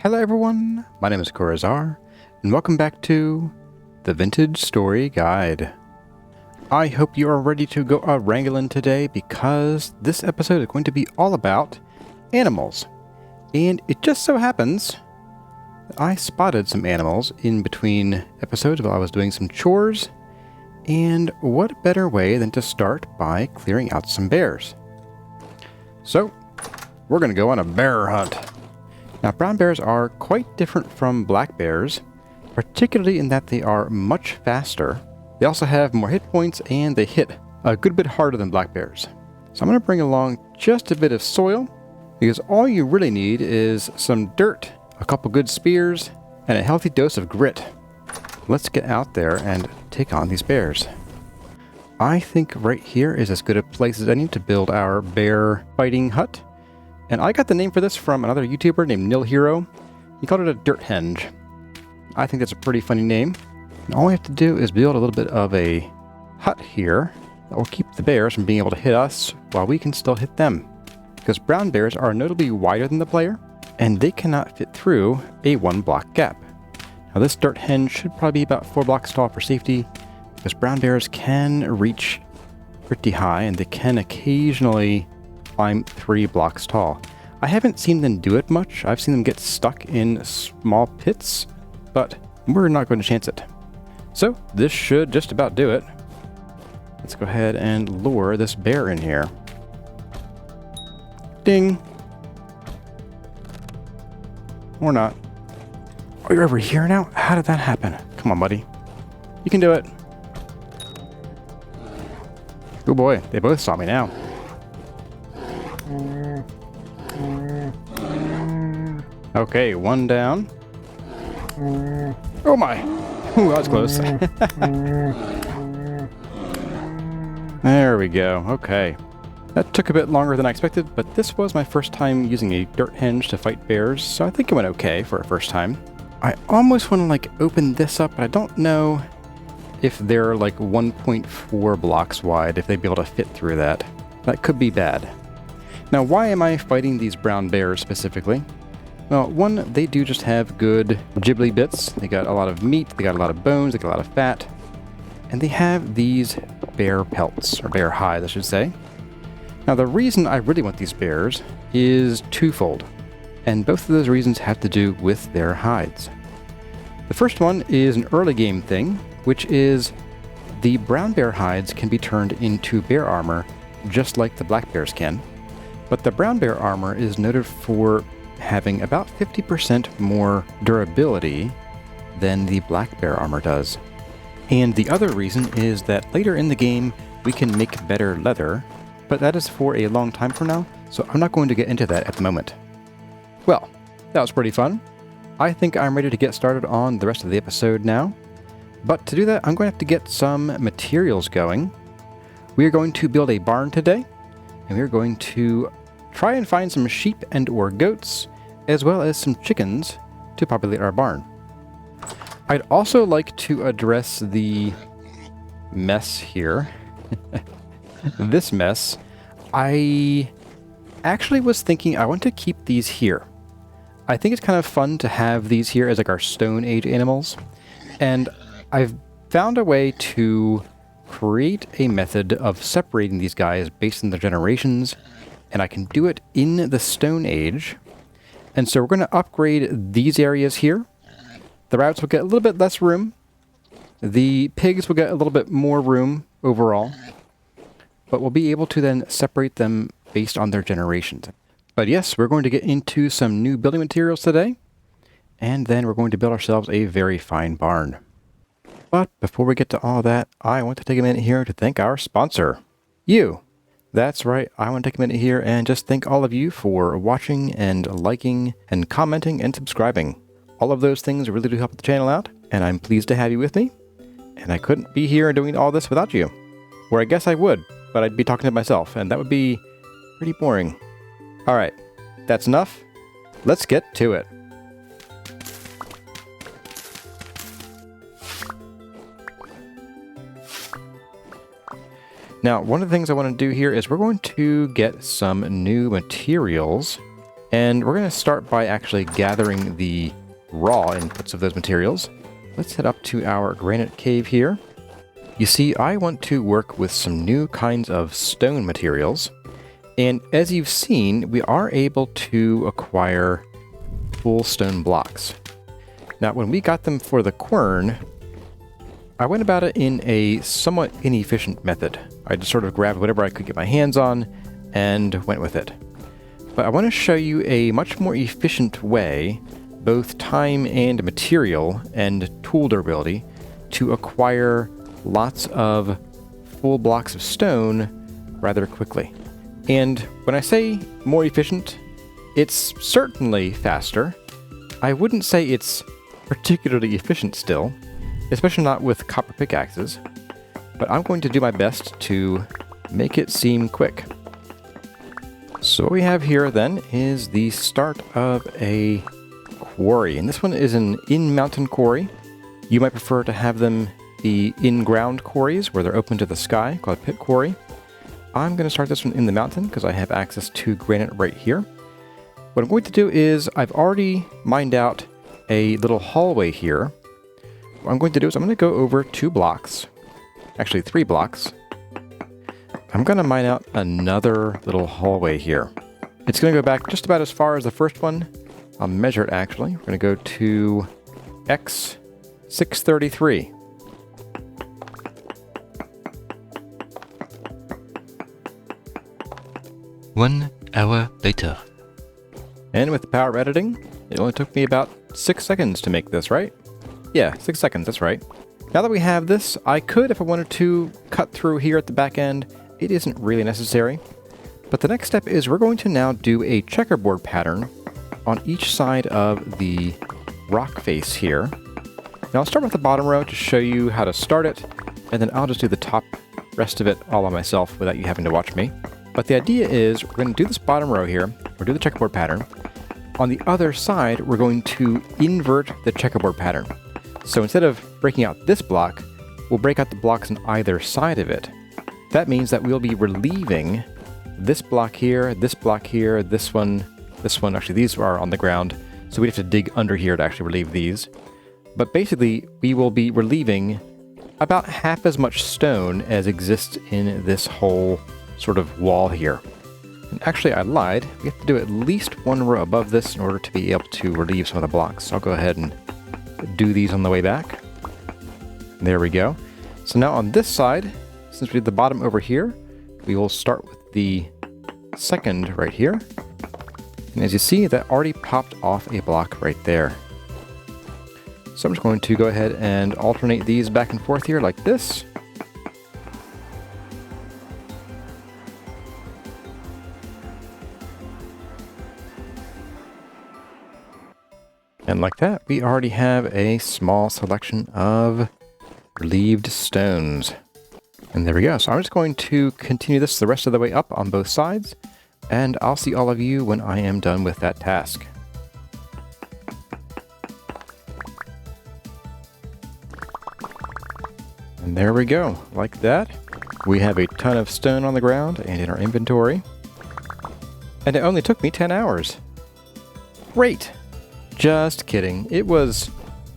Hello everyone, my name is Corazar, and welcome back to the Vintage Story Guide. I hope you are ready to go wrangling today because this episode is going to be all about animals. And it just so happens that I spotted some animals in between episodes while I was doing some chores, and what better way than to start by clearing out some bears. So, we're going to go on a bear hunt. Now, brown bears are quite different from black bears, particularly in that they are much faster. They also have more hit points and they hit a good bit harder than black bears. So I'm going to bring along just a bit of soil, because all you really need is some dirt, a couple good spears, and a healthy dose of grit. Let's get out there and take on these bears. I think right here is as good a place as any to build our bear fighting hut. And I got the name for this from another YouTuber named Nil Hero. He called it a dirt henge. I think that's a pretty funny name. And all we have to do is build a little bit of a hut here that will keep the bears from being able to hit us while we can still hit them. Because brown bears are notably wider than the player, and they cannot fit through a 1-block gap. Now this dirt henge should probably be about 4 blocks tall for safety, because brown bears can reach pretty high and they can occasionally climb 3 blocks tall. I haven't seen them do it much. I've seen them get stuck in small pits, but we're not going to chance it. So this should just about do it. Let's go ahead and lure this bear in here. Ding! Or not. Oh, you're over here now? How did that happen? Come on, buddy. You can do it. Oh boy, they both saw me now. Okay, one down. Oh my! Ooh, that was close. There we go. Okay. That took a bit longer than I expected, but this was my first time using a dirt henge to fight bears, so I think it went okay for a first time. I almost want to open this up, but I don't know if they're 1.4 blocks wide, if they'd be able to fit through that. That could be bad. Now, why am I fighting these brown bears specifically? Well, one, they do just have good gibbly bits. They got a lot of meat, they got a lot of bones, they got a lot of fat. And they have these bear pelts, or bear hides, I should say. Now, the reason I really want these bears is twofold. And both of those reasons have to do with their hides. The first one is an early game thing, which is the brown bear hides can be turned into bear armor, just like the black bears can. But the brown bear armor is noted for having about 50% more durability than the black bear armor does. And the other reason is that later in the game, we can make better leather, but that is for a long time from now, so I'm not going to get into that at the moment. Well, that was pretty fun. I think I'm ready to get started on the rest of the episode now. But to do that, I'm going to have to get some materials going. We are going to build a barn today, and we are going to try and find some sheep and or goats, as well as some chickens to populate our barn. I'd also like to address the mess here. This mess. I actually was thinking I want to keep these here. I think it's kind of fun to have these here as our Stone Age animals. And I've found a way to create a method of separating these guys based on their generations, and I can do it in the Stone Age. And so we're going to upgrade these areas here. The rabbits will get a little bit less room. The pigs will get a little bit more room overall. But we'll be able to then separate them based on their generations. But yes, we're going to get into some new building materials today. And then we're going to build ourselves a very fine barn. But before we get to all that, I want to take a minute here to thank our sponsor, you. That's right, I want to take a minute here and just thank all of you for watching and liking and commenting and subscribing. All of those things really do help the channel out, and I'm pleased to have you with me. And I couldn't be here doing all this without you. Or I guess I would, but I'd be talking to myself, and that would be pretty boring. Alright, that's enough. Let's get to it. Now, one of the things I want to do here is we're going to get some new materials And we're going to start by actually gathering the raw inputs of those materials. Let's head up to our granite cave here. You see, I want to work with some new kinds of stone materials. And as you've seen, we are able to acquire full stone blocks. Now, when we got them for the quern, I went about it in a somewhat inefficient method. I just sort of grabbed whatever I could get my hands on and went with it. But I want to show you a much more efficient way, both time and material and tool durability, to acquire lots of full blocks of stone rather quickly. And when I say more efficient, it's certainly faster. I wouldn't say it's particularly efficient still, especially not with copper pickaxes, but I'm going to do my best to make it seem quick. So what we have here then is the start of a quarry, and this one is an in-mountain quarry. You might prefer to have them be in-ground quarries where they're open to the sky, called pit quarry. I'm going to start this one in the mountain because I have access to granite right here. What I'm going to do is I've already mined out a little hallway here. What I'm going to do is I'm going to go over 2 blocks, actually 3 blocks. I'm going to mine out another little hallway here. It's going to go back just about as far as the first one. I'll measure it actually. We're going to go to X633. One hour later. And with the power editing, it only took me about 6 seconds to make this, right? Yeah, 6 seconds, that's right. Now that we have this, I could, if I wanted to, cut through here at the back end. It isn't really necessary. But the next step is we're going to now do a checkerboard pattern on each side of the rock face here. Now I'll start with the bottom row to show you how to start it, and then I'll just do the top rest of it all by myself without you having to watch me. But the idea is we're going to do this bottom row here, or do the checkerboard pattern. On the other side, we're going to invert the checkerboard pattern. So instead of breaking out this block, we'll break out the blocks on either side of it. That means that we'll be relieving this block here, this one. Actually, these are on the ground, so we'd have to dig under here to actually relieve these. But basically, we will be relieving about half as much stone as exists in this whole sort of wall here. And actually, I lied. We have to do at least 1 row above this in order to be able to relieve some of the blocks. So I'll go ahead and do these on the way back. There we go. So now on this side, since we did the bottom over here, we will start with the second right here. And as you see, that already popped off a block right there. So I'm just going to go ahead and alternate these back and forth here like this. And like that, we already have a small selection of relieved stones. And there we go. So I'm just going to continue this the rest of the way up on both sides, and I'll see all of you when I am done with that task. And there we go. Like that, we have a ton of stone on the ground and in our inventory. And it only took me 10 hours. Great! Just kidding. It was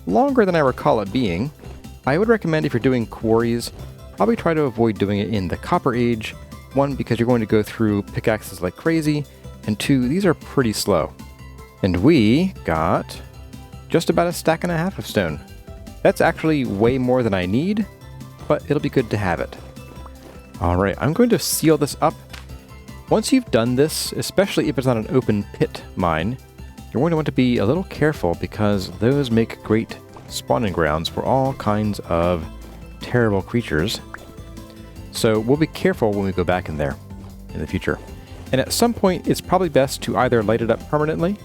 longer than I recall it being. I would recommend if you're doing quarries, probably try to avoid doing it in the Copper Age. 1, because you're going to go through pickaxes like crazy, and 2, these are pretty slow. And we got just about 1.5 stacks of stone. That's actually way more than I need, but it'll be good to have it. Alright, I'm going to seal this up. Once you've done this, especially if it's not an open pit mine, you're going to want to be a little careful because those make great spawning grounds for all kinds of terrible creatures. So we'll be careful when we go back in there in the future. And at some point, it's probably best to either light it up permanently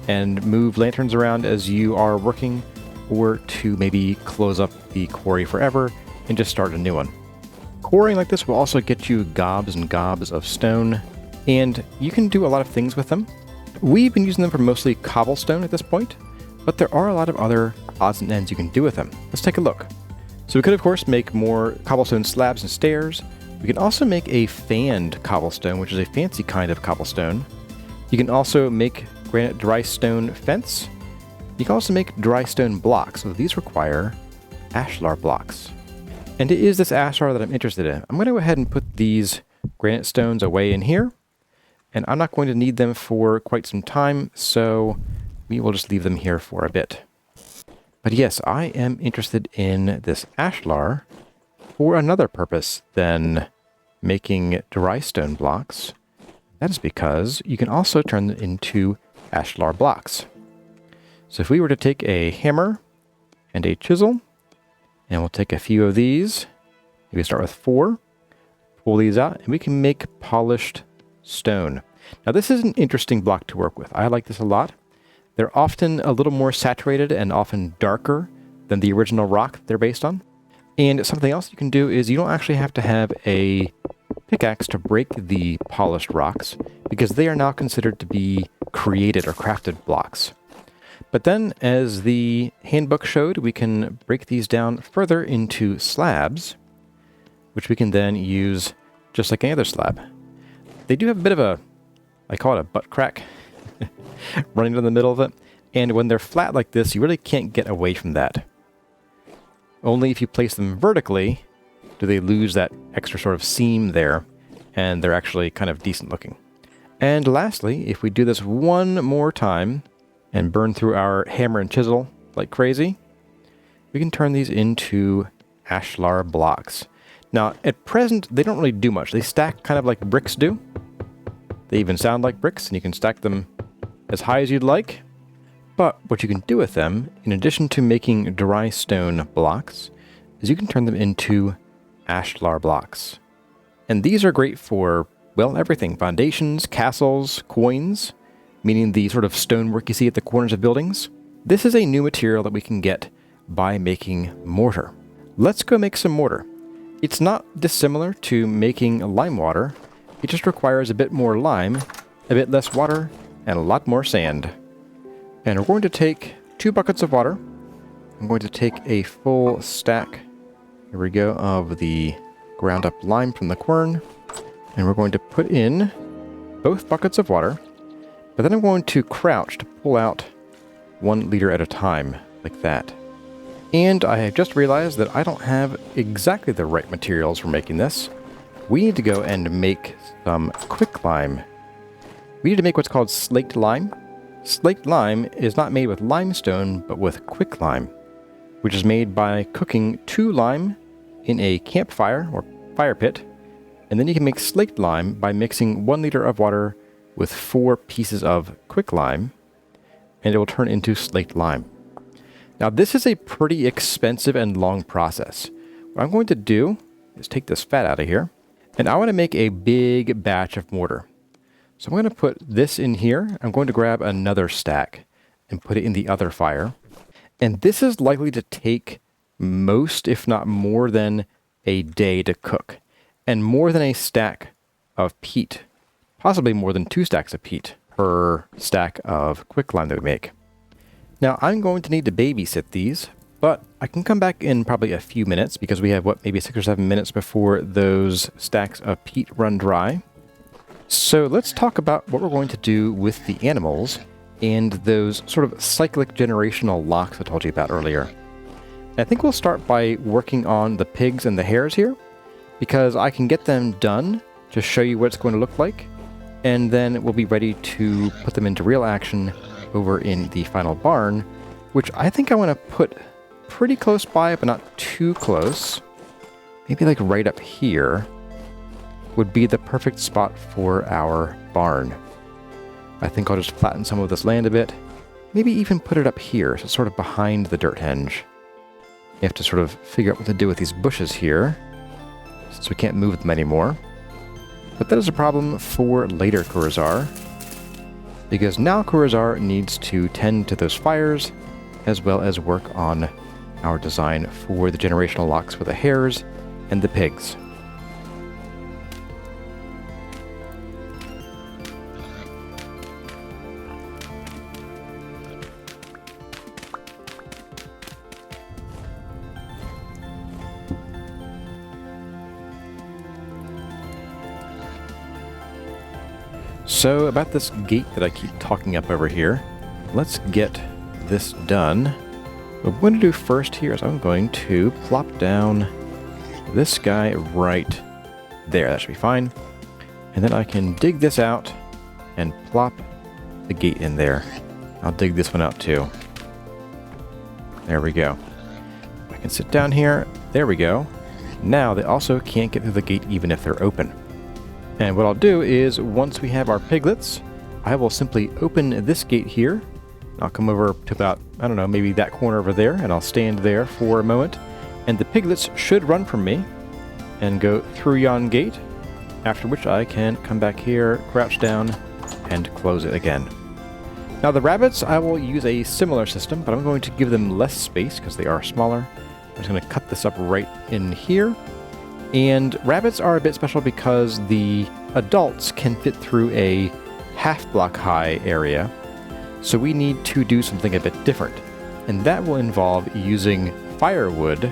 and move lanterns around as you are working, or to maybe close up the quarry forever and just start a new one. Quarrying like this will also get you gobs and gobs of stone, and you can do a lot of things with them. We've been using them for mostly cobblestone at this point, but there are a lot of other odds and ends you can do with them. Let's take a look. So we could, of course, make more cobblestone slabs and stairs. We can also make a fanned cobblestone, which is a fancy kind of cobblestone. You can also make granite dry stone fence. You can also make dry stone blocks, so these require ashlar blocks. And it is this ashlar that I'm interested in. I'm going to go ahead and put these granite stones away in here, and I'm not going to need them for quite some time, so we will just leave them here for a bit. But yes, I am interested in this ashlar for another purpose than making dry stone blocks. That is because you can also turn them into ashlar blocks. So if we were to take a hammer and a chisel, and we'll take a few of these, maybe start with 4, pull these out, and we can make polished stone. Now this is an interesting block to work with. I like this a lot. They're often a little more saturated and often darker than the original rock they're based on. And something else you can do is you don't actually have to have a pickaxe to break the polished rocks, because they are now considered to be created or crafted blocks. But then, as the handbook showed, we can break these down further into slabs, which we can then use just like any other slab. They do have a bit of a, I call it a butt crack, running down the middle of it. And when they're flat like this, you really can't get away from that. Only if you place them vertically do they lose that extra sort of seam there, and they're actually kind of decent looking. And lastly, if we do this one more time and burn through our hammer and chisel like crazy, we can turn these into ashlar blocks. Now, at present, they don't really do much. They stack kind of like bricks do. They even sound like bricks, and you can stack them as high as you'd like. But what you can do with them, in addition to making dry stone blocks, is you can turn them into ashlar blocks. And these are great for, well, everything. Foundations, castles, coins, meaning the sort of stonework you see at the corners of buildings. This is a new material that we can get by making mortar. Let's go make some mortar. It's not dissimilar to making lime water. It just requires a bit more lime, a bit less water, and a lot more sand. And we're going to take 2 buckets of water. I'm going to take a full stack, here we go, of the ground up lime from the quern. And we're going to put in both buckets of water. But then I'm going to crouch to pull out 1 liter at a time, like that. And I have just realized that I don't have exactly the right materials for making this. We need to go and make some quicklime. We need to make what's called slaked lime. Slaked lime is not made with limestone, but with quicklime, which is made by cooking 2 lime in a campfire or fire pit. And then you can make slaked lime by mixing 1 liter of water with 4 pieces of quicklime, and it will turn into slaked lime. Now, this is a pretty expensive and long process. What I'm going to do is take this fat out of here, and I want to make a big batch of mortar. So I'm going to put this in here. I'm going to grab another stack and put it in the other fire. And this is likely to take most, if not more than, a day to cook, and more than a stack of peat, possibly more than 2 stacks of peat per stack of quicklime that we make. Now, I'm going to need to babysit these, but I can come back in probably a few minutes, because we have, maybe 6 or 7 minutes before those stacks of peat run dry. So let's talk about what we're going to do with the animals and those sort of cyclic generational locks I told you about earlier. I think we'll start by working on the pigs and the hares here, because I can get them done to show you what it's going to look like, and then we'll be ready to put them into real action over in the final barn, which I think I want to put pretty close by, but not too close. Maybe like right up here would be the perfect spot for our barn. I think I'll just flatten some of this land a bit. Maybe even put it up here, so it's sort of behind the dirt henge. You have to sort of figure out what to do with these bushes here, since we can't move them anymore. But that is a problem for later Kurazar, because now Kurazar needs to tend to those fires, as well as work on our design for the generational locks for the hares and the pigs. So about this gate that I keep talking up over here, let's get this done. What I'm going to do first here is I'm going to plop down this guy right there. That should be fine. And then I can dig this out and plop the gate in there. I'll dig this one out too. There we go. I can sit down here. There we go. Now they also can't get through the gate even if they're open. And what I'll do is, once we have our piglets, I will simply open this gate here. I'll come over to about, I don't know, maybe that corner over there, and I'll stand there for a moment. And the piglets should run from me and go through yon gate, after which I can come back here, crouch down, and close it again. Now the rabbits, I will use a similar system, but I'm going to give them less space because they are smaller. I'm just going to cut this up right in here. And rabbits are a bit special because the adults can fit through a half block high area. So we need to do something a bit different. And that will involve using firewood,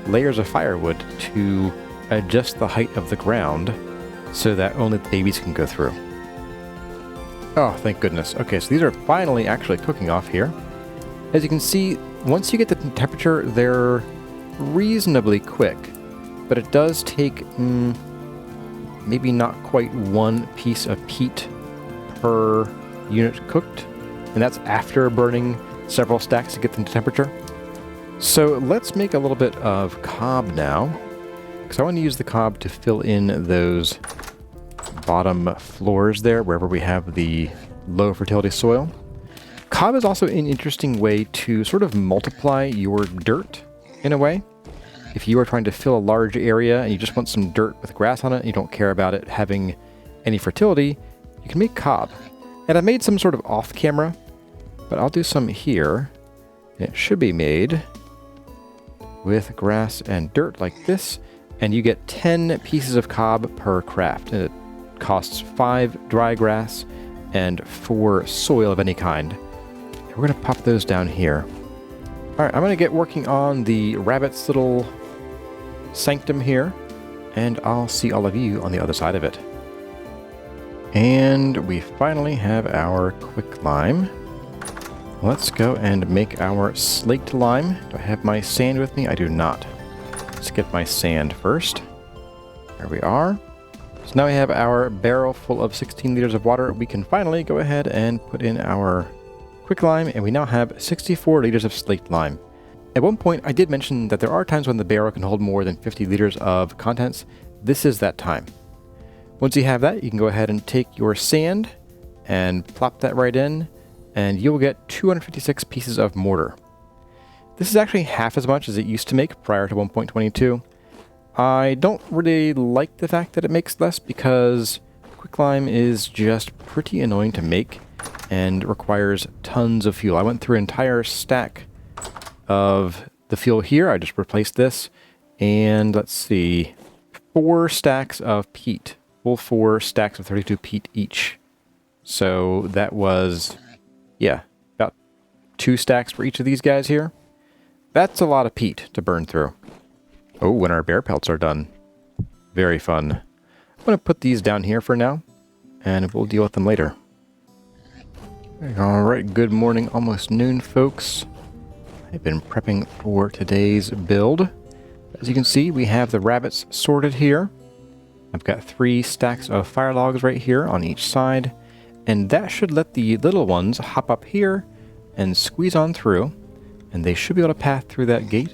layers of firewood, to adjust the height of the ground so that only the babies can go through. Oh, thank goodness. Okay, so these are finally actually cooking off here. As you can see, once you get the temperature, they're reasonably quick. But it does take maybe not quite one piece of peat per unit cooked. And that's after burning several stacks to get them to temperature. So let's make a little bit of cob now, because I want to use the cob to fill in those bottom floors there, wherever we have the low fertility soil. Cob is also an interesting way to sort of multiply your dirt in a way. If you are trying to fill a large area and you just want some dirt with grass on it and you don't care about it having any fertility, you can make cob. And I made some sort of off camera, but I'll do some here. And it should be made with grass and dirt like this, and you get 10 pieces of cob per craft. And it costs 5 dry grass and 4 soil of any kind. And we're going to pop those down here. Alright, I'm going to get working on the rabbit's little sanctum here, and I'll see all of you on the other side of it. And we finally have our quick lime. Let's go and make our slaked lime. Do I have my sand with me? I do not. Let's get my sand first. There we are. So now we have our barrel full of 16 liters of water. We can finally go ahead and put in our quick lime, and we now have 64 liters of slaked lime. At one point, I did mention that there are times when the barrel can hold more than 50 liters of contents. This is that time. Once you have that, you can go ahead and take your sand and plop that right in, and you'll get 256 pieces of mortar. This is actually half as much as it used to make prior to 1.22. I don't really like the fact that it makes less because quicklime is just pretty annoying to make and requires tons of fuel. I went through an entire stack of the fuel here. I just replaced this, and let's see, 4 stacks of peat. Full 4 stacks of 32 peat each. So that was, yeah, about 2 stacks for each of these guys here. That's a lot of peat to burn through. Oh, when our bear pelts are done. Very fun. I'm going to put these down here for now, and we'll deal with them later. Alright, good morning, almost noon, folks. I've been prepping for today's build. As you can see, we have the rabbits sorted here. I've got 3 stacks of fire logs right here on each side, and that should let the little ones hop up here and squeeze on through, and they should be able to pass through that gate.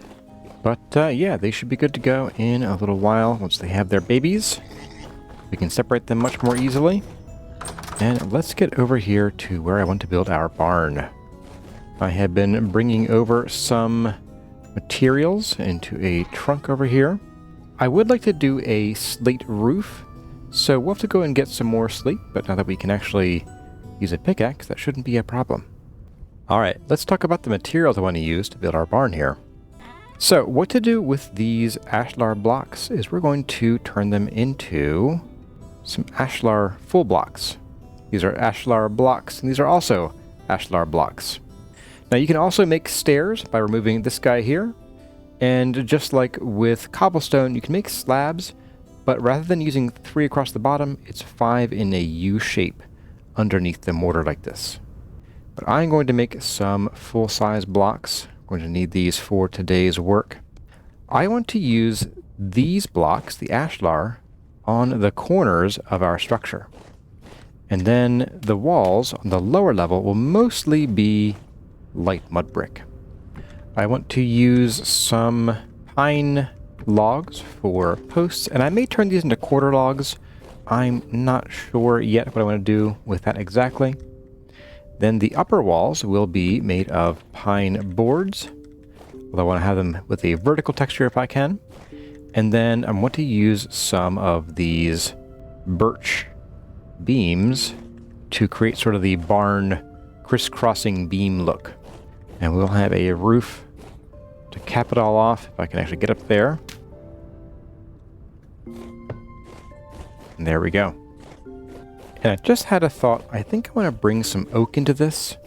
But yeah, they should be good to go in a little while once they have their babies. We can separate them much more easily. And let's get over here to where I want to build our barn. I have been bringing over some materials into a trunk over here. I would like to do a slate roof, so we'll have to go and get some more slate, but now that we can actually use a pickaxe, that shouldn't be a problem. Alright, let's talk about the materials I want to use to build our barn here. So, what to do with these ashlar blocks is we're going to turn them into some ashlar full blocks. These are ashlar blocks, and these are also ashlar blocks. Now you can also make stairs by removing this guy here, and just like with cobblestone, you can make slabs, but rather than using 3 across the bottom, it's 5 in a U shape. underneath the mortar like this. But I'm going to make some full-size blocks. I'm going to need these for today's work. I want to use these blocks, the ashlar, on the corners of our structure. And then the walls on the lower level will mostly be light mud brick. I want to use some pine logs for posts, and I may turn these into quarter logs. I'm not sure yet what I want to do with that exactly. Then the upper walls will be made of pine boards, although I want to have them with a vertical texture if I can. And then I want to use some of these birch beams to create sort of the barn crisscrossing beam look. And we'll have a roof to cap it all off, if I can actually get up there. And there we go. And I just had a thought. I think I want to bring some oak into this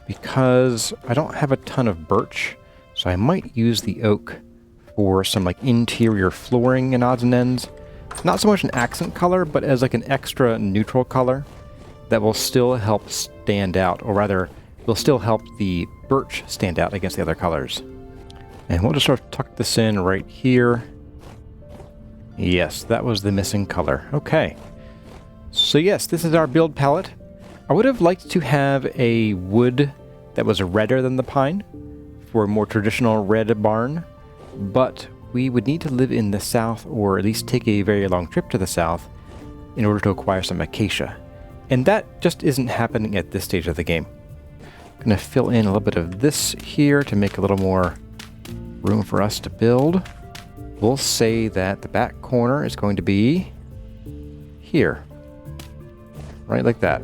because I don't have a ton of birch. So I might use the oak for some like interior flooring and odds and ends. Not so much an accent color, but as like an extra neutral color that will still help stand out, or rather will still help the birch stand out against the other colors. And we'll just sort of tuck this in right here. Yes, that was the missing color. Okay. So yes, this is our build palette. I would have liked to have a wood that was redder than the pine for a more traditional red barn, but we would need to live in the south, or at least take a very long trip to the south in order to acquire some acacia. And that just isn't happening at this stage of the game. I'm going to fill in a little bit of this here to make a little more room for us to build. We'll say that the back corner is going to be here. Right like that.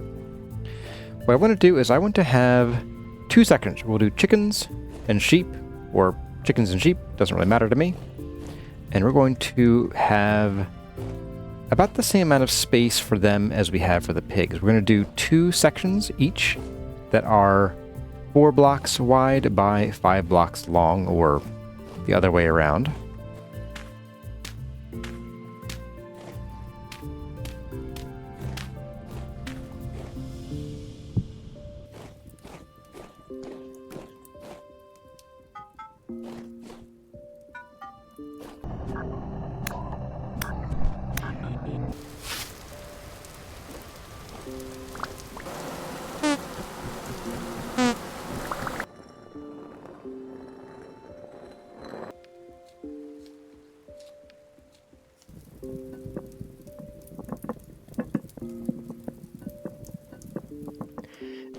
What I want to do is I want to have 2 sections. We'll do chickens and sheep, or chickens and sheep, doesn't really matter to me. And we're going to have about the same amount of space for them as we have for the pigs. We're going to do 2 sections each that are 4 blocks wide by 5 blocks long, or the other way around.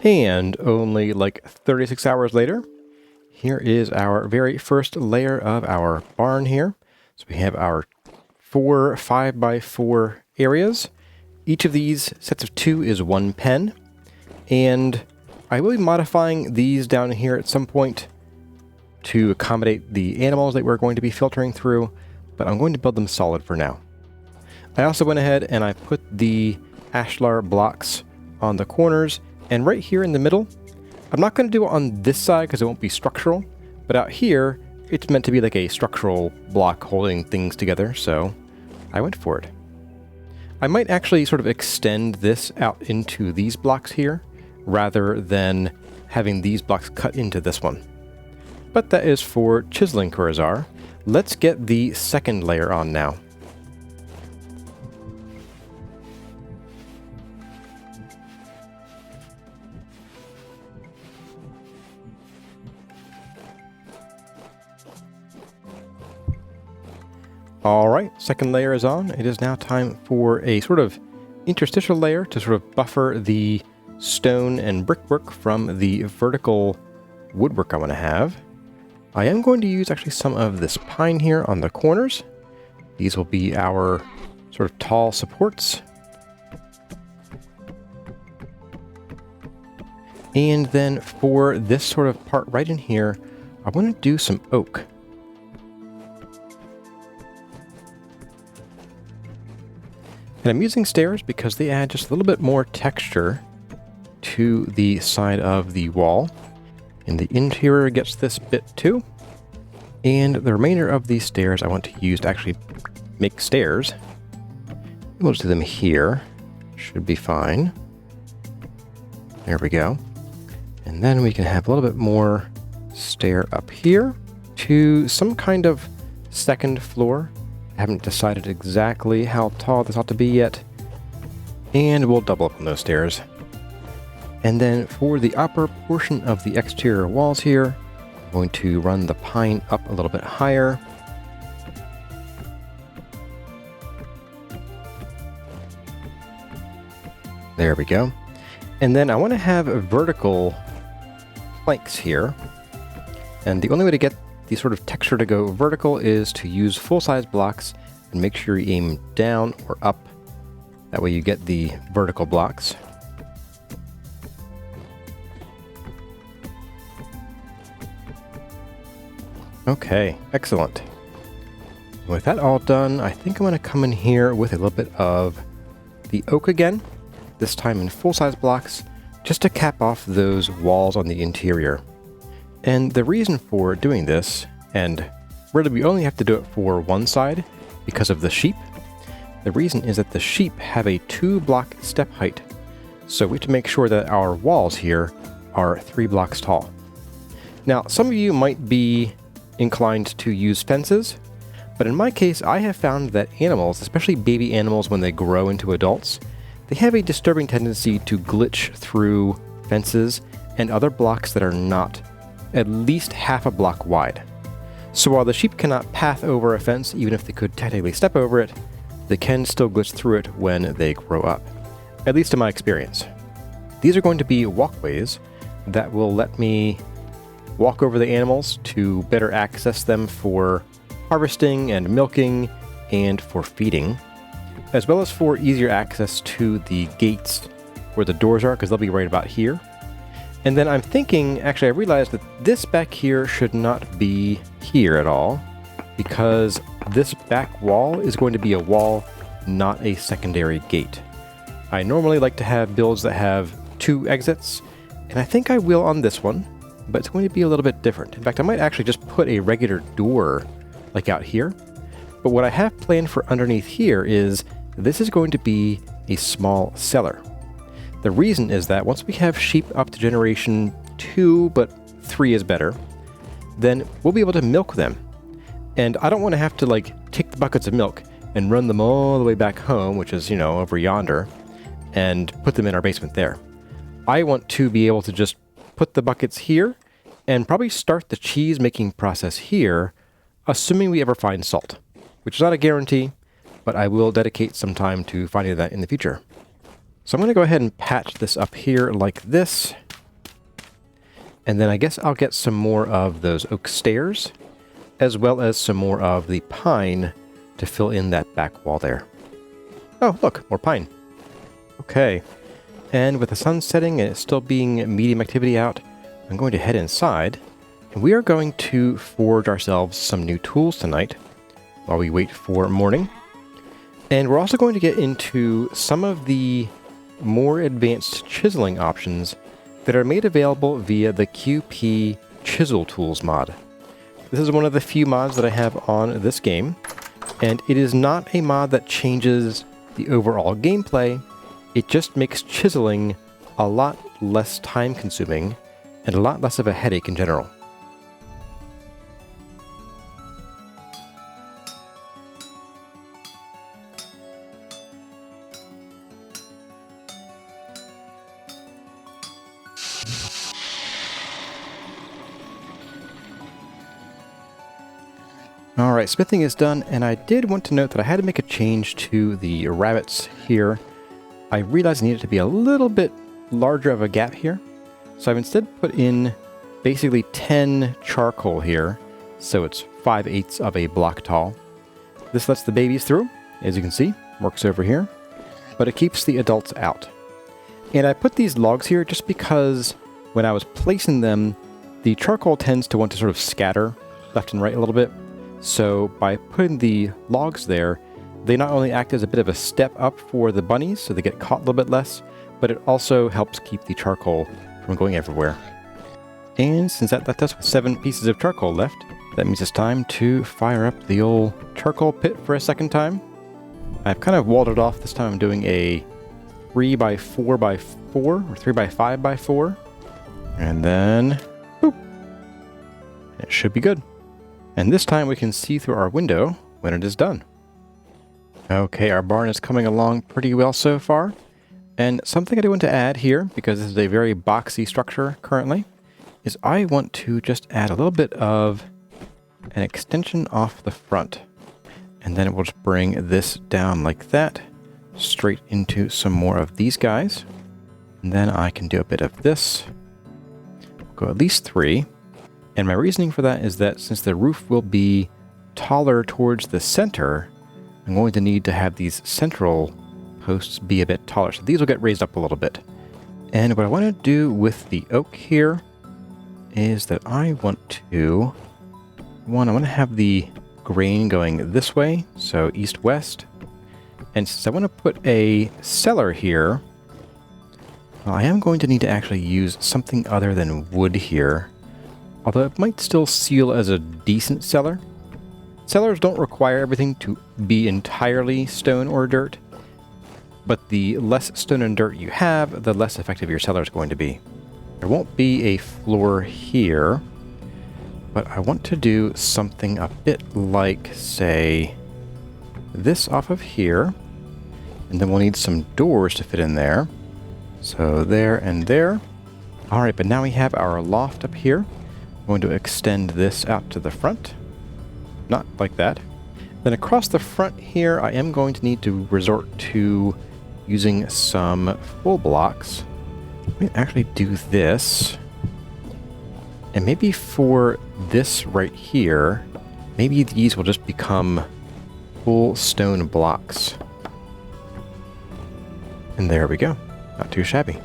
And only like 36 hours later, here is our very first layer of our barn here. So we have our 4 5x4 areas. Each of these sets of 2 is 1 pen. And I will be modifying these down here at some point to accommodate the animals that we're going to be filtering through, but I'm going to build them solid for now. I also went ahead and I put the ashlar blocks on the corners. And right here in the middle, I'm not going to do it on this side because it won't be structural, but out here, it's meant to be like a structural block holding things together, so I went for it. I might actually sort of extend this out into these blocks here, rather than having these blocks cut into this one. But that is for chiseling Kurazar. Let's get the second layer on now. Alright, second layer is on. It is now time for a sort of interstitial layer to sort of buffer the stone and brickwork from the vertical woodwork I want to have. I am going to use actually some of this pine here on the corners. These will be our sort of tall supports. And then for this sort of part right in here, I want to do some oak. And I'm using stairs because they add just a little bit more texture to the side of the wall. And the interior gets this bit too. And the remainder of these stairs I want to use to actually make stairs. We'll just do them here. Should be fine. There we go. And then we can have a little bit more stair up here to some kind of second floor. I haven't decided exactly how tall this ought to be yet. And we'll double up on those stairs. And then for the upper portion of the exterior walls here, I'm going to run the pine up a little bit higher. There we go. And then I want to have vertical planks here. And the only way to get the sort of texture to go vertical is to use full-size blocks and make sure you aim down or up. That way you get the vertical blocks. Okay, excellent. With that all done, I think I'm going to come in here with a little bit of the oak again, this time in full-size blocks, just to cap off those walls on the interior. And the reason for doing this, and really we only have to do it for one side because of the sheep, the reason is that the sheep have a 2-block step height, so we have to make sure that our walls here are 3 blocks tall. Now, some of you might be inclined to use fences, but in my case I have found that animals, especially baby animals when they grow into adults, they have a disturbing tendency to glitch through fences and other blocks that are not at least half a block wide. So while the sheep cannot path over a fence, even if they could technically step over it, they can still glitch through it when they grow up, at least in my experience. These are going to be walkways that will let me walk over the animals to better access them for harvesting and milking and for feeding, as well as for easier access to the gates where the doors are, because they'll be right about here. And then I'm thinking, actually I realized that this back here should not be here at all, because this back wall is going to be a wall, not a secondary gate. I normally like to have builds that have 2 exits, and I think I will on this one, but it's going to be a little bit different. In fact, I might actually just put a regular door like out here. But what I have planned for underneath here is this is going to be a small cellar. The reason is that once we have sheep up to generation 2, but 3 is better, then we'll be able to milk them. And I don't want to have to take the buckets of milk and run them all the way back home, which is, over yonder, and put them in our basement there. I want to be able to just put the buckets here and probably start the cheese making process here, assuming we ever find salt, which is not a guarantee, but I will dedicate some time to finding that in the future. So I'm going to go ahead and patch this up here like this, and then I guess I'll get some more of those oak stairs, as well as some more of the pine to fill in that back wall there. Oh, look, more pine. Okay. And with the sun setting and it still being medium activity out, I'm going to head inside, and we are going to forge ourselves some new tools tonight while we wait for morning. And we're also going to get into some of the more advanced chiseling options that are made available via the QP ChiselTools mod. This is one of the few mods that I have on this game, and it is not a mod that changes the overall gameplay. It just makes chiseling a lot less time consuming and a lot less of a headache in general. Alright, smithing is done, and I did want to note that I had to make a change to the rabbets here. I realized I needed to be a little bit larger of a gap here, so I've instead put in basically 10 charcoal here, so it's 5/8 of a block tall. This lets the babies through, as you can see, works over here, but it keeps the adults out. And I put these logs here just because when I was placing them, the charcoal tends to want to sort of scatter left and right a little bit. So by putting the logs there, they not only act as a bit of a step up for the bunnies, so they get caught a little bit less, but it also helps keep the charcoal from going everywhere. And since that left us with 7 pieces of charcoal left, that means it's time to fire up the old charcoal pit for a second time. I've kind of walled it off. This time I'm doing a 3x4x4 4 or 3 by 5 by 4. And then, boop. It should be good. And this time we can see through our window when it is done. Okay, our barn is coming along pretty well so far. And something I do want to add here, because this is a very boxy structure currently, is I want to just add a little bit of an extension off the front. And then it will just bring this down like that, straight into some more of these guys. And then I can do a bit of this. Go at least 3. And my reasoning for that is that since the roof will be taller towards the center, I'm going to need to have these central posts be a bit taller. So these will get raised up a little bit. And what I want to do with the oak here is that I want to have the grain going this way, so east-west. And since I want to put a cellar here, well, I am going to need to actually use something other than wood here. Although it might still seal as a decent cellar. Cellars don't require everything to be entirely stone or dirt, but the less stone and dirt you have, the less effective your cellar is going to be. There won't be a floor here, but I want to do something a bit like, say, this off of here, and then we'll need some doors to fit in there. So there and there. Alright, but now we have our loft up here. I'm going to extend this out to the front. Not like that. Then across the front here, I am going to need to resort to using some full blocks. Let me actually do this. And maybe for this right here, maybe these will just become full stone blocks. And there we go. Not too shabby.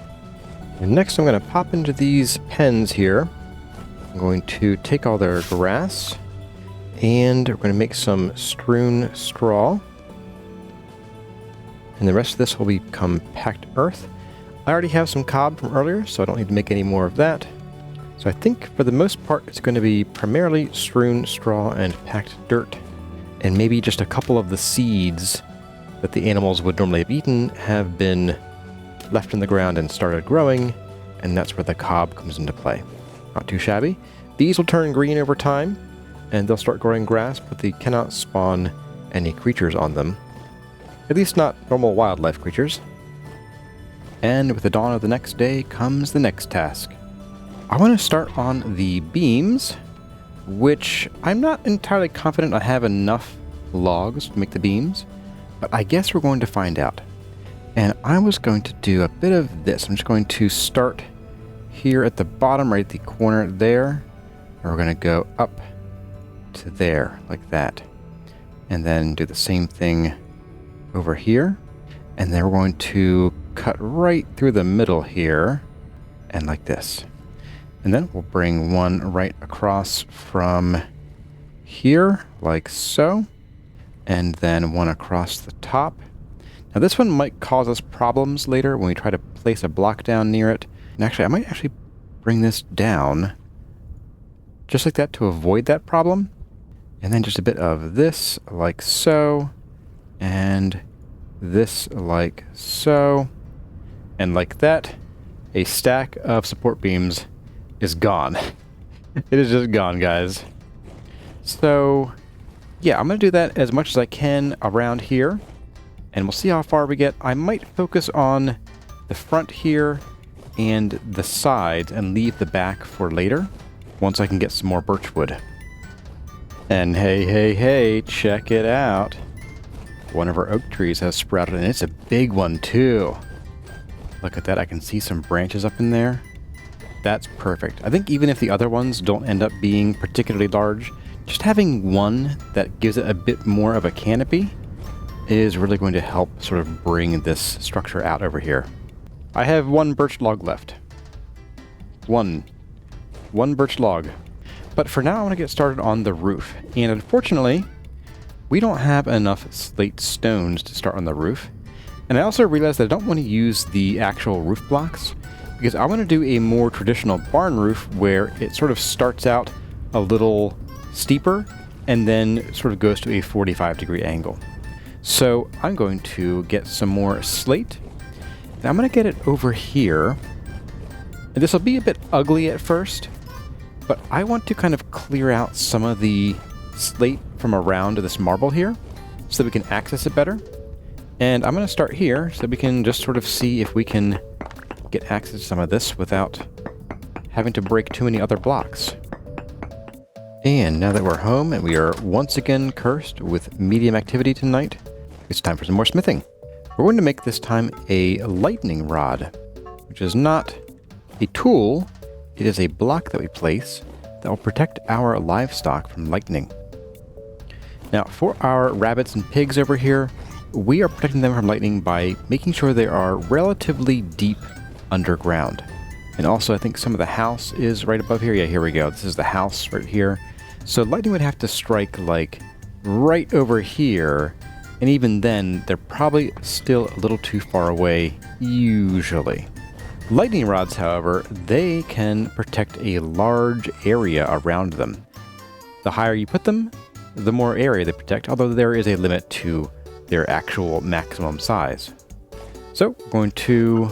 And next I'm going to pop into these pens here. I'm going to take all their grass, and we're going to make some strewn straw. And the rest of this will become packed earth. I already have some cob from earlier, so I don't need to make any more of that. So I think for the most part it's going to be primarily strewn straw and packed dirt. And maybe just a couple of the seeds that the animals would normally have eaten have been left in the ground and started growing, and that's where the cob comes into play. Not too shabby. These will turn green over time, and they'll start growing grass, but they cannot spawn any creatures on them. At least not normal wildlife creatures. And with the dawn of the next day comes the next task. I want to start on the beams, which I'm not entirely confident I have enough logs to make the beams, but I guess we're going to find out. And I was going to do a bit of this. I'm just going to start here at the bottom, right at the corner there. And we're going to go up to there, like that. And then do the same thing over here. And then we're going to cut right through the middle here, and like this. And then we'll bring one right across from here, like so. And then one across the top. Now this one might cause us problems later when we try to place a block down near it. And actually, I might actually bring this down just like that to avoid that problem. And then just a bit of this, like so. And this, like so. And like that, a stack of support beams is gone. It is just gone, guys. So, yeah, I'm going to do that as much as I can around here. And we'll see how far we get. I might focus on the front here and the sides and leave the back for later, once I can get some more birch wood. And hey, hey, hey, check it out. One of our oak trees has sprouted, and it's a big one too. Look at that, I can see some branches up in there. That's perfect. I think even if the other ones don't end up being particularly large, just having one that gives it a bit more of a canopy is really going to help sort of bring this structure out over here. I have one birch log left. One birch log. But for now I want to get started on the roof. And unfortunately, we don't have enough slate stones to start on the roof. And I also realized that I don't want to use the actual roof blocks, because I want to do a more traditional barn roof where it sort of starts out a little steeper and then sort of goes to a 45-degree angle. So I'm going to get some more slate, Now I'm going to get it over here. And this will be a bit ugly at first, but I want to kind of clear out some of the slate from around this marble here so that we can access it better. And I'm going to start here so that we can just sort of see if we can get access to some of this without having to break too many other blocks. And now that we're home and we are once again cursed with medium activity tonight, it's time for some more smithing. We're going to make this time a lightning rod, which is not a tool, it is a block that we place that will protect our livestock from lightning. Now, for our rabbits and pigs over here, we are protecting them from lightning by making sure they are relatively deep underground. And also, I think some of the house is right above here. Yeah, here we go. This is the house right here. So lightning would have to strike like right over here. And even then, they're probably still a little too far away, usually. Lightning rods, however, they can protect a large area around them. The higher you put them, the more area they protect, although there is a limit to their actual maximum size. So, we're going to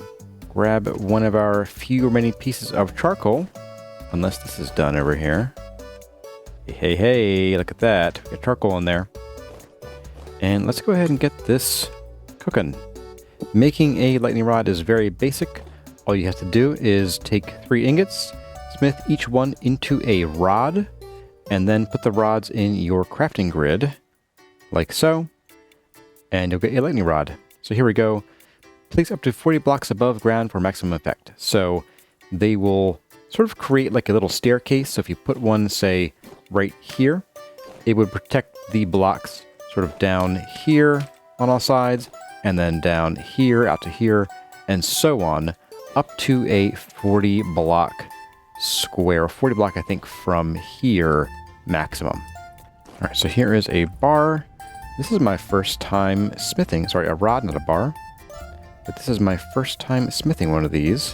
grab one of our few remaining pieces of charcoal, unless this is done over here. Hey, hey, look at that. We got charcoal in there. And let's go ahead and get this cooking. Making a lightning rod is very basic. All you have to do is take 3 ingots, smith each one into a rod, and then put the rods in your crafting grid, like so, and you'll get a lightning rod. So here we go. Place up to 40 blocks above ground for maximum effect. So they will sort of create like a little staircase. So if you put one, say, right here, it would protect the blocks sort of down here on all sides, and then down here, out to here, and so on, up to a 40 block square, 40 block, I think, from here maximum. All right, so here is a bar. This is my first time smithing, sorry, a rod, not a bar, but this is my first time smithing one of these.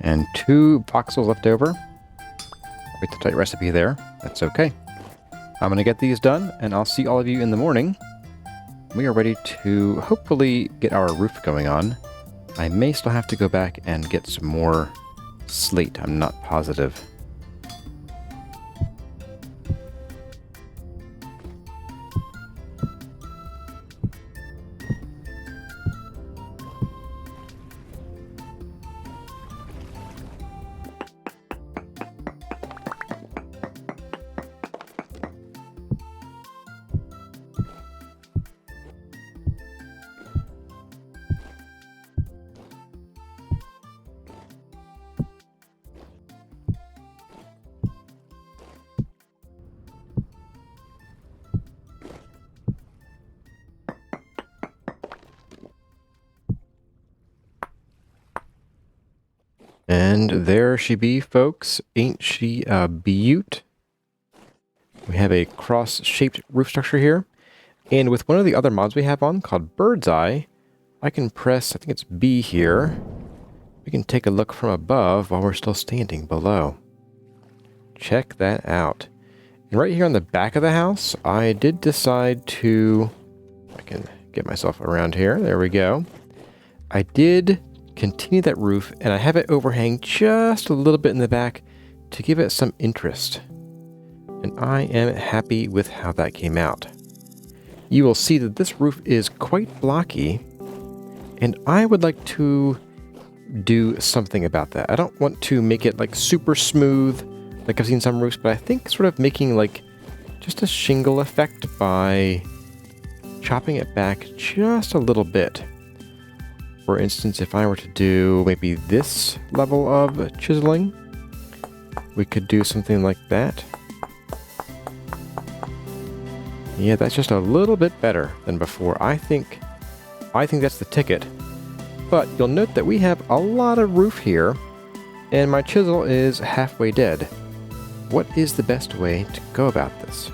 And 2 voxels left over. With the tight recipe there, that's okay. I'm going to get these done, and I'll see all of you in the morning. We are ready to hopefully get our roof going on. I may still have to go back and get some more slate, I'm not positive. And there she be, folks. Ain't she a beaut? We have a cross-shaped roof structure here. And with one of the other mods we have on, called Bird's Eye, I can press, I think it's B here. We can take a look from above while we're still standing below. Check that out. And right here on the back of the house, I did decide to... I can get myself around here. There we go. I did continue that roof, and I have it overhang just a little bit in the back to give it some interest. And I am happy with how that came out. You will see that this roof is quite blocky, and I would like to do something about that. I don't want to make it like super smooth like I've seen some roofs, but I think sort of making like just a shingle effect by chopping it back just a little bit. For instance, if I were to do maybe this level of chiseling, we could do something like that. Yeah, that's just a little bit better than before. I think that's the ticket. But you'll note that we have a lot of roof here, and my chisel is halfway dead. What is the best way to go about this?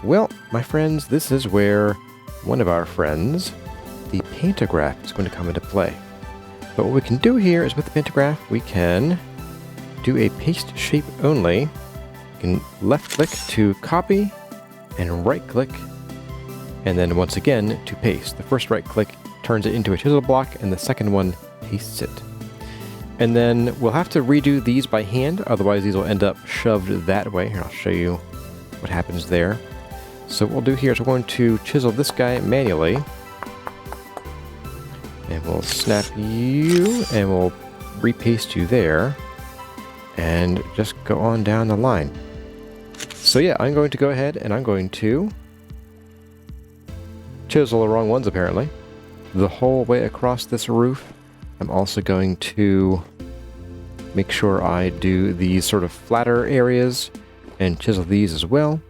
Well, my friends, this is where one of our friends, the pantograph, is going to come into play. But what we can do here is with the pantograph, we can do a paste shape only. You can left click to copy and right click and then once again to paste. The first right click turns it into a chisel block, and the second one pastes it. And then we'll have to redo these by hand, otherwise these will end up shoved that way. Here, I'll show you what happens there. So what we'll do here is we're going to chisel this guy manually. And we'll snap you, and we'll repaste you there. And just go on down the line. So yeah, I'm going to go ahead and I'm going to chisel the wrong ones apparently. The whole way across this roof. I'm also going to make sure I do these sort of flatter areas and chisel these as well,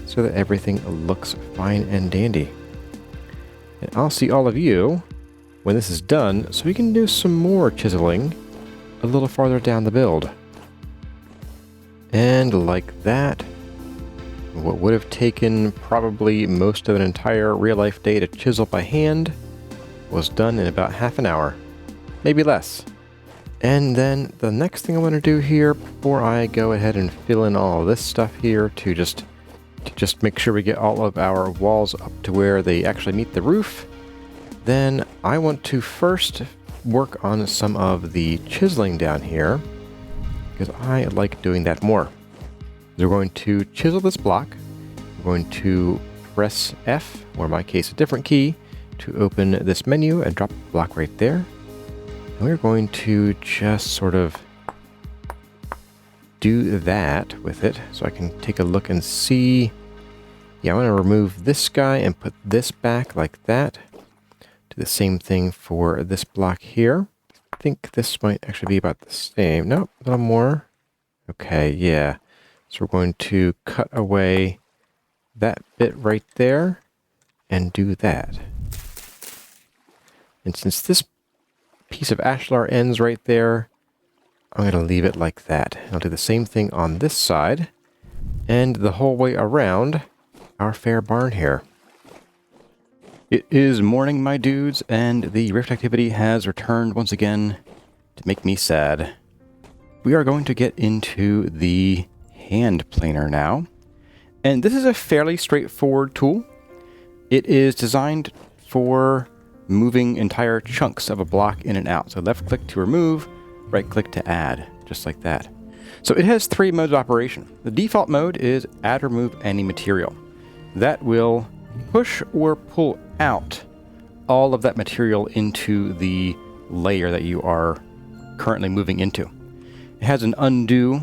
so that everything looks fine and dandy. And I'll see all of you when this is done, so we can do some more chiseling a little farther down the build. And like that, what would have taken probably most of an entire real-life day to chisel by hand was done in about half an hour. Maybe less. And then the next thing I want to do here before I go ahead and fill in all of this stuff here to just make sure we get all of our walls up to where they actually meet the roof, then I want to first work on some of the chiseling down here, because I like doing that more. We're going to chisel this block. We're going to press F, or in my case a different key, to open this menu and drop the block right there. And we're going to just sort of do that with it, so I can take a look and see. Yeah, I want to remove this guy and put this back like that. Do the same thing for this block here. I think this might actually be about the same. Nope, a little more. Okay, yeah. So we're going to cut away that bit right there and do that. And since this piece of ashlar ends right there, I'm going to leave it like that. I'll do the same thing on this side and the whole way around our fair barn here. It is morning, my dudes, and the rift activity has returned once again to make me sad. We are going to get into the hand planer now. And this is a fairly straightforward tool. It is designed for moving entire chunks of a block in and out. So left click to remove, right click to add, just like that. So it has 3 modes of operation. The default mode is add, remove any material. That will push or pull out all of that material into the layer that you are currently moving into. It has an undo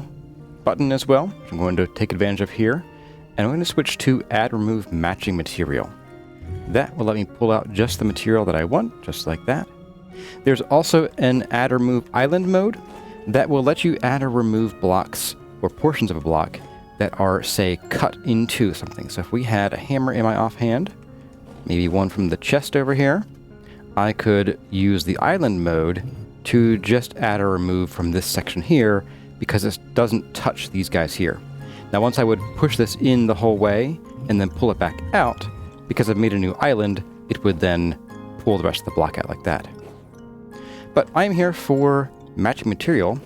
button as well, which I'm going to take advantage of here. And I'm going to switch to add, remove matching material. That will let me pull out just the material that I want, just like that. There's also an add or remove island mode that will let you add or remove blocks or portions of a block that are, say, cut into something. So if we had a hammer in my offhand, maybe one from the chest over here, I could use the island mode to just add or remove from this section here, because it doesn't touch these guys here. Now once I would push this in the whole way and then pull it back out, because I've made a new island, it would then pull the rest of the block out like that. But I'm here for matching material,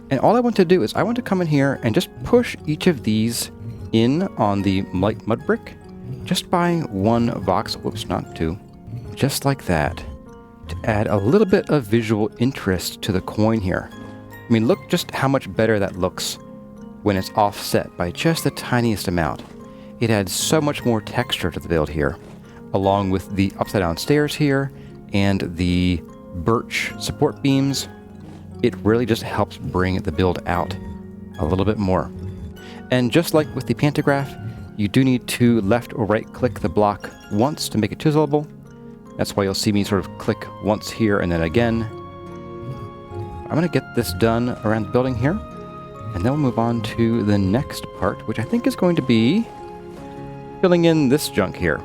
and all I want to do is I want to come in here and just push each of these in on the light mud brick, just by 1 voxel, whoops, not 2, just like that, to add a little bit of visual interest to the coin here. I mean, look just how much better that looks when it's offset by just the tiniest amount. It adds so much more texture to the build here, along with the upside down stairs here and the birch support beams. It really just helps bring the build out a little bit more. And just like with the pantograph, you do need to left or right click the block once to make it chiselable. That's why you'll see me sort of click once here and then again. I'm going to get this done around the building here, and then we'll move on to the next part, which I think is going to be filling in this junk here.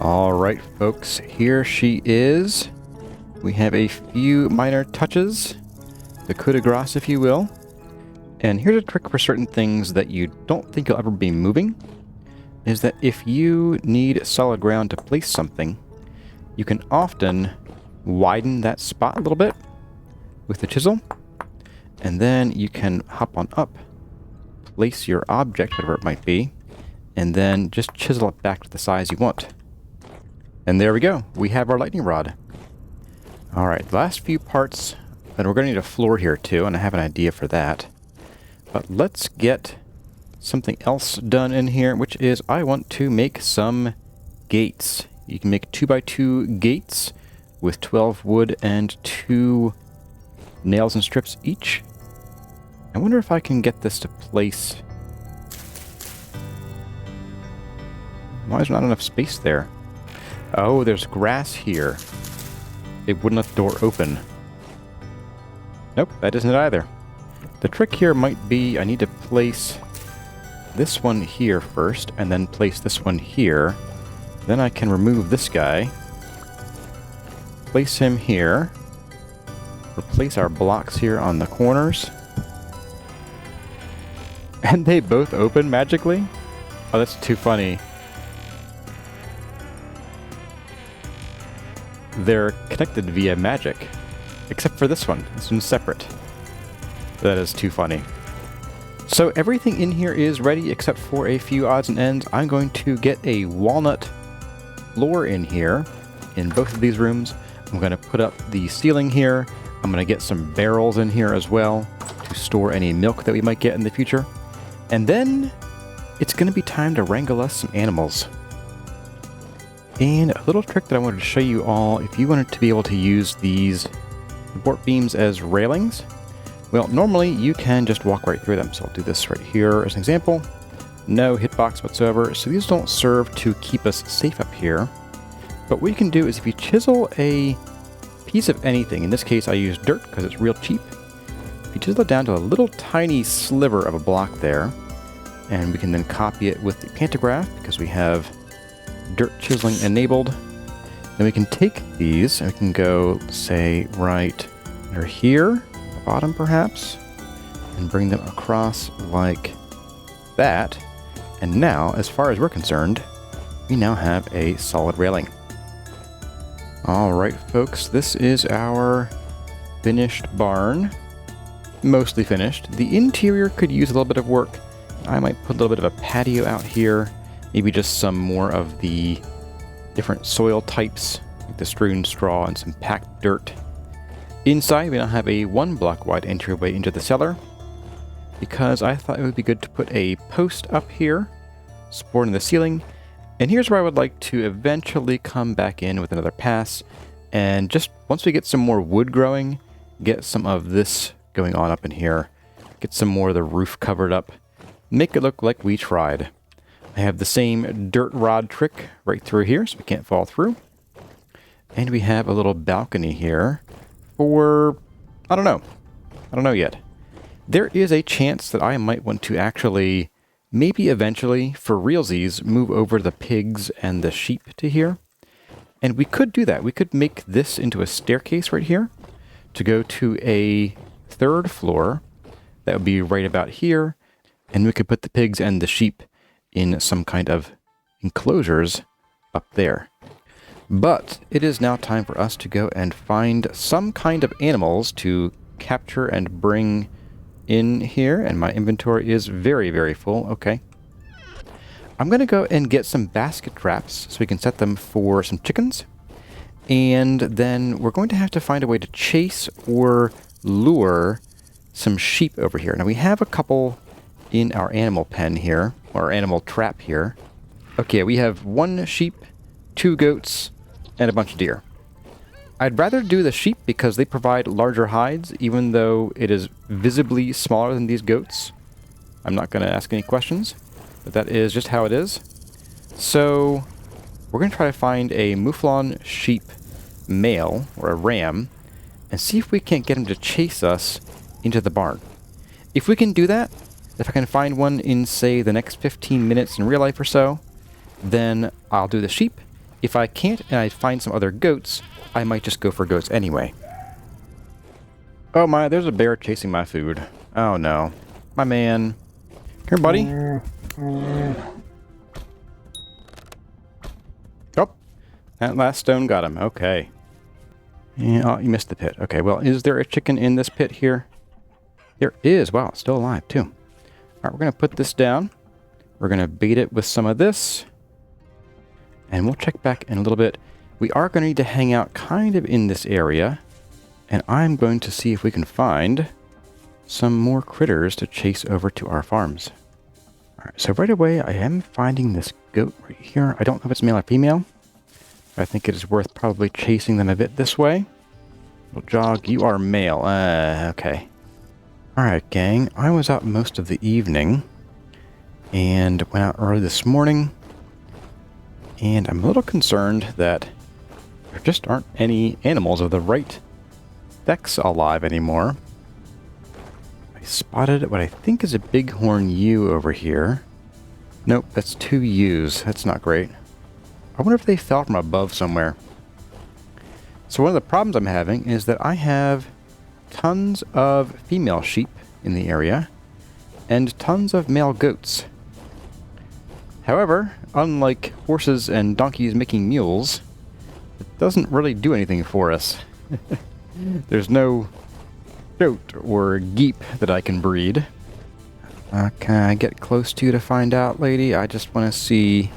All right, folks, here she is. We have a few minor touches, the coup de grace, if you will. And here's a trick for certain things that you don't think you'll ever be moving, is that if you need solid ground to place something, you can often widen that spot a little bit with the chisel, and then you can hop on up, place your object, whatever it might be, and then just chisel it back to the size you want. And there we go. We have our lightning rod. All right, the last few parts, and we're going to need a floor here too, and I have an idea for that. But let's get something else done in here, which is I want to make some gates. You can make 2x2 gates with 12 wood and 2 nails and strips each. I wonder if I can get this to place. Why is there not enough space there? Oh, there's grass here. It wouldn't let the door open. Nope, that isn't it either. The trick here might be I need to place this one here first, and then place this one here. Then I can remove this guy, place him here, replace our blocks here on the corners, and they both open magically? Oh, that's too funny. They're connected via magic, except for this one. This one's separate. That is too funny. So everything in here is ready except for a few odds and ends. I'm going to get a walnut floor in here in both of these rooms. I'm going to put up the ceiling here. I'm going to get some barrels in here as well to store any milk that we might get in the future. And then it's going to be time to wrangle us some animals. And a little trick that I wanted to show you all, if you wanted to be able to use these support beams as railings, well, normally you can just walk right through them. So I'll do this right here as an example. No hitbox whatsoever. So these don't serve to keep us safe up here. But what you can do is if you chisel a piece of anything, in this case I use dirt because it's real cheap. If you chisel it down to a little tiny sliver of a block there, and we can then copy it with the pantograph because we have dirt chiseling enabled. Then we can take these and we can go, say, right under here, the bottom perhaps, and bring them across like that. And now, as far as we're concerned, we now have a solid railing. Alright folks, this is our finished barn. Mostly finished. The interior could use a little bit of work. I might put a little bit of a patio out here. Maybe just some more of the different soil types, like the strewn straw and some packed dirt. Inside, we now have a 1 block wide entryway into the cellar, because I thought it would be good to put a post up here, supporting the ceiling. And here's where I would like to eventually come back in with another pass, and just once we get some more wood growing, get some of this going on up in here, get some more of the roof covered up, make it look like we tried. I have the same dirt rod trick right through here, so we can't fall through. And we have a little balcony here for, I don't know yet. There is a chance that I might want to actually, maybe eventually, for realsies, move over the pigs and the sheep to here. And we could do that. We could make this into a staircase right here to go to a 3rd floor. That would be right about here. And we could put the pigs and the sheep in some kind of enclosures up there. But it is now time for us to go and find some kind of animals to capture and bring in here. And my inventory is very, very full. Okay. I'm going to go and get some basket traps so we can set them for some chickens. And then we're going to have to find a way to chase or lure some sheep over here. Now we have a couple in our animal pen here, or animal trap here. Okay, we have 1 sheep, 2 goats, and a bunch of deer. I'd rather do the sheep because they provide larger hides, even though it is visibly smaller than these goats. I'm not going to ask any questions, but that is just how it is. So we're going to try to find a mouflon sheep male, or a ram, and see if we can't get him to chase us into the barn. If we can do that, if I can find one in, say, the next 15 minutes in real life or so, then I'll do the sheep, if I can't and I find some other goats, I might just go for goats anyway. Oh my, there's a bear chasing my food. Oh no. My man. Here, buddy. Oh, that last stone got him. Okay. Yeah, oh, you missed the pit. Okay, well, is there a chicken in this pit here? There is. Wow, it's still alive, too. All right, we're going to put this down. We're going to bait it with some of this. And we'll check back in a little bit. We are going to need to hang out kind of in this area. And I'm going to see if we can find some more critters to chase over to our farms. All right, so right away, I am finding this goat right here. I don't know if it's male or female. I think it is worth probably chasing them a bit this way. Little jog, you are male. Okay. Alright, gang. I was out most of the evening and went out early this morning. And I'm a little concerned that there just aren't any animals of the right sex alive anymore. I spotted what I think is a bighorn ewe over here. Nope, that's 2 ewes. That's not great. I wonder if they fell from above somewhere. So one of the problems I'm having is that I have tons of female sheep in the area and tons of male goats. However, unlike horses and donkeys making mules, it doesn't really do anything for us. There's no goat or geep that I can breed. Can I get close to you to find out, lady? I just want to see...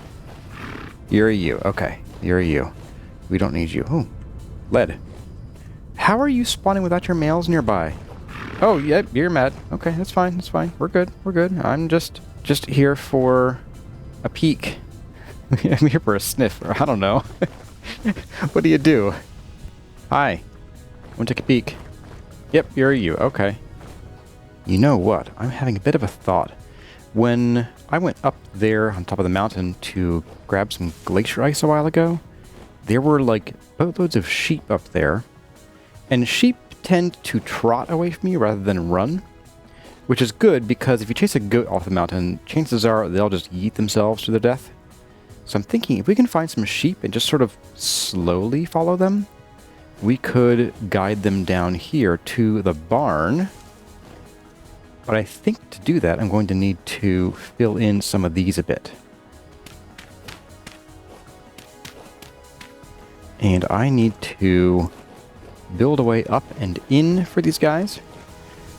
You're a you. Okay. You're a you. We don't need you. Oh. Lead. How are you spawning without your males nearby? Oh, yep. You're mad. Okay. That's fine. That's fine. We're good. We're good. I'm just here for a peek. I'm here for a sniff. Or I don't know. What do you do? Hi. Want to take a peek? Yep. You're a you. Okay. You know what? I'm having a bit of a thought. When I went up there on top of the mountain to grab some glacier ice a while ago, there were like boatloads of sheep up there. And sheep tend to trot away from you rather than run, which is good because if you chase a goat off the mountain, chances are they'll just yeet themselves to their death. So I'm thinking if we can find some sheep and just sort of slowly follow them, we could guide them down here to the barn. But I think to do that, I'm going to need to fill in some of these a bit. And I need to build a way up and in for these guys.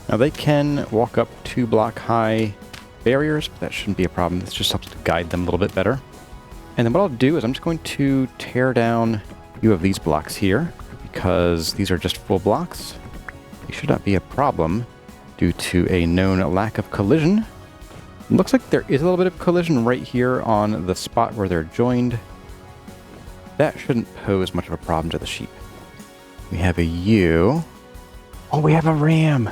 Now they can walk up 2-block high barriers, but that shouldn't be a problem. This just helps to guide them a little bit better. And then what I'll do is I'm just going to tear down a few of these blocks here, because these are just full blocks. They should not be a problem due to a known lack of collision. It looks like there is a little bit of collision right here on the spot where they're joined. That shouldn't pose much of a problem to the sheep. We have a ewe. Oh, we have a ram.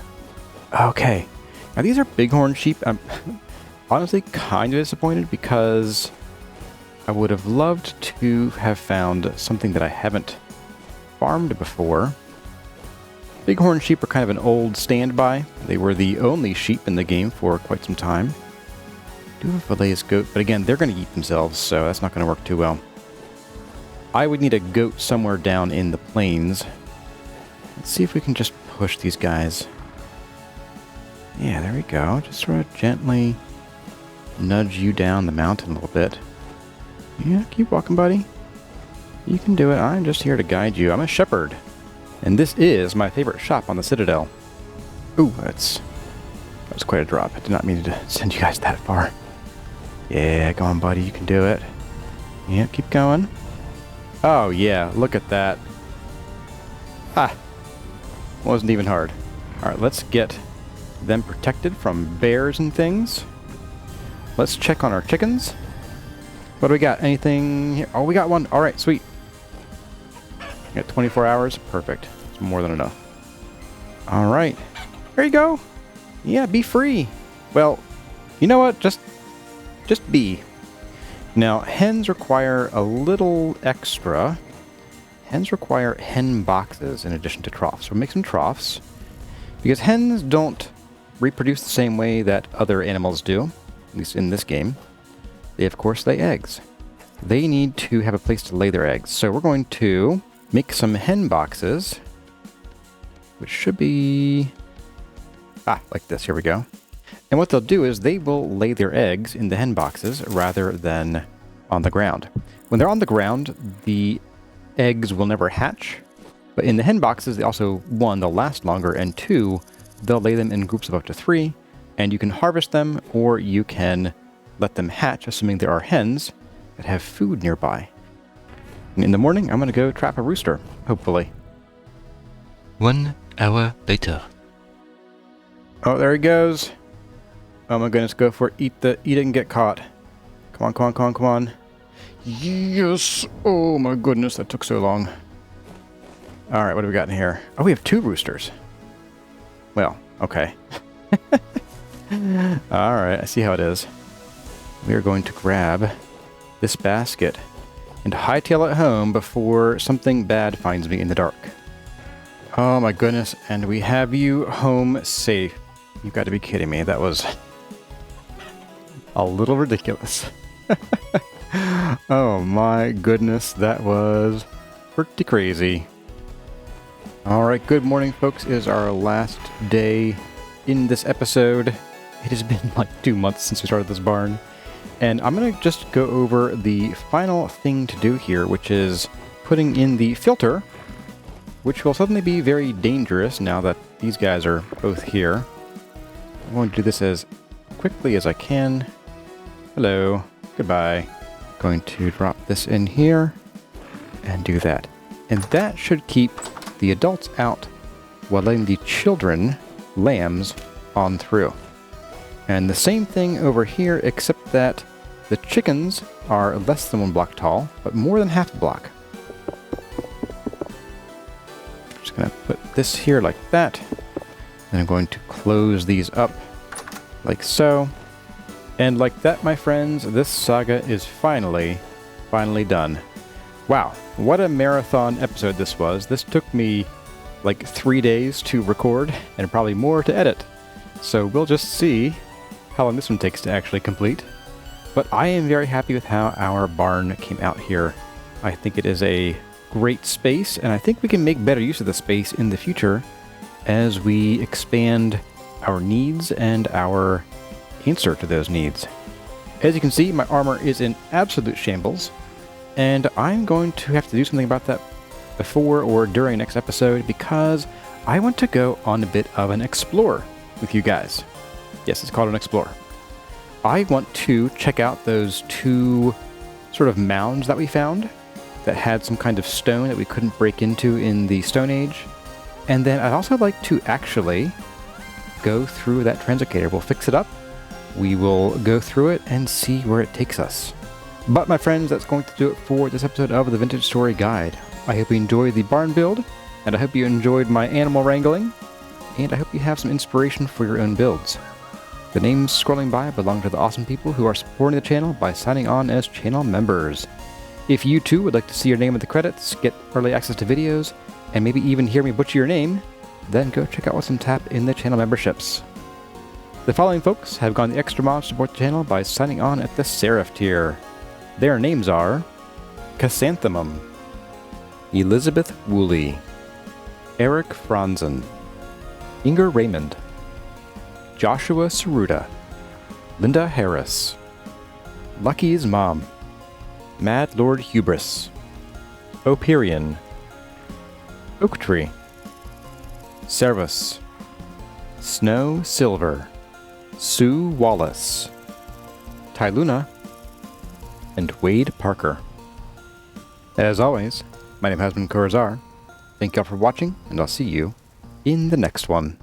Okay. Now these are bighorn sheep. I'm honestly kind of disappointed because I would have loved to have found something that I haven't farmed before. Bighorn sheep are kind of an old standby. They were the only sheep in the game for quite some time. I do have a Falaise goat, but again, they're going to eat themselves, so that's not going to work too well. I would need a goat somewhere down in the plains. Let's see if we can just push these guys. Yeah, there we go. Just sort of gently nudge you down the mountain a little bit. Yeah, keep walking, buddy. You can do it. I'm just here to guide you. I'm a shepherd. And this is my favorite shop on the Citadel. Ooh, that was quite a drop. I did not mean to send you guys that far. Yeah, go on, buddy. You can do it. Yeah, keep going. Oh, yeah. Look at that. Ah. Wasn't even hard. Alright, let's get them protected from bears and things. Let's check on our chickens. What do we got? Anything here? Oh, we got one. Alright, sweet. Got 24 hours. Perfect. It's more than enough. Alright. There you go. Yeah, be free. Well, you know what? Just be. Now, hens require a little extra. Hens require hen boxes in addition to troughs. So we'll make some troughs. Because hens don't reproduce the same way that other animals do. At least in this game. They, of course, lay eggs. they need to have a place to lay their eggs. So we're going to make some hen boxes, which should be... like this. Here we go. And what they'll do is they will lay their eggs in the hen boxes rather than on the ground. When they're on the ground, the eggs will never hatch. But in the hen boxes, they also, one, they'll last longer, and two, they'll lay them in groups of up to 3, and you can harvest them, or you can let them hatch, assuming there are hens that have food nearby. And in the morning, I'm going to go trap a rooster, hopefully. 1 hour later. Oh, there he goes. Oh my goodness, go for it. Eat it and get caught. Come on, come on, come on, come on. Yes! Oh my goodness, that took so long. Alright, what do we got in here? Oh, we have 2 roosters. Well, okay. Alright, I see how it is. We are going to grab this basket and hightail it home before something bad finds me in the dark. Oh my goodness, and we have you home safe. You've got to be kidding me. That was a little ridiculous. Oh my goodness, that was pretty crazy. Alright, good morning folks. It is our last day in this episode. It has been like 2 months since we started this barn. And I'm going to just go over the final thing to do here, which is putting in the filter, which will suddenly be very dangerous now that these guys are both here. I'm going to do this as quickly as I can. Hello. Goodbye. Going to drop this in here and do that. And that should keep the adults out while letting the children, lambs, on through. And the same thing over here, except that the chickens are less than 1 block tall, but more than half a block. Just going to put this here like that. And I'm going to close these up like so. And like that, my friends, this saga is finally done. Wow, what a marathon episode this was. This took me like 3 days to record and probably more to edit. So we'll just see how long this one takes to actually complete. But I am very happy with how our barn came out here. I think it is a great space, and I think we can make better use of the space in the future as we expand our needs and our answer to those needs. As you can see, my armor is in absolute shambles, and I'm going to have to do something about that before or during next episode because I want to go on a bit of an explore with you guys. Yes, it's called an explore. I want to check out those 2 sort of mounds that we found that had some kind of stone that we couldn't break into in the Stone Age. And then I'd also like to actually go through that translocator. We'll fix it up. We will go through it and see where it takes us. But my friends, that's going to do it for this episode of the Vintage Story Guide. I hope you enjoyed the barn build, and I hope you enjoyed my animal wrangling, and I hope you have some inspiration for your own builds. The names scrolling by belong to the awesome people who are supporting the channel by signing on as channel members. If you too would like to see your name in the credits, get early access to videos, and maybe even hear me butcher your name, then go check out what's on tap in the channel memberships. The following folks have gone the extra mile to support the channel by signing on at the Seraph tier. Their names are Chrysanthemum, Elizabeth Woolley, Eric Franzen, Inger Raymond, Joshua Saruda, Linda Harris, Lucky's Mom, Mad Lord Hubris, Operion, Oak Tree, Servus, Snow Silver, Sue Wallace, Tyluna, and Wade Parker. As always, my name has been Kurazar. Thank y'all for watching, and I'll see you in the next one.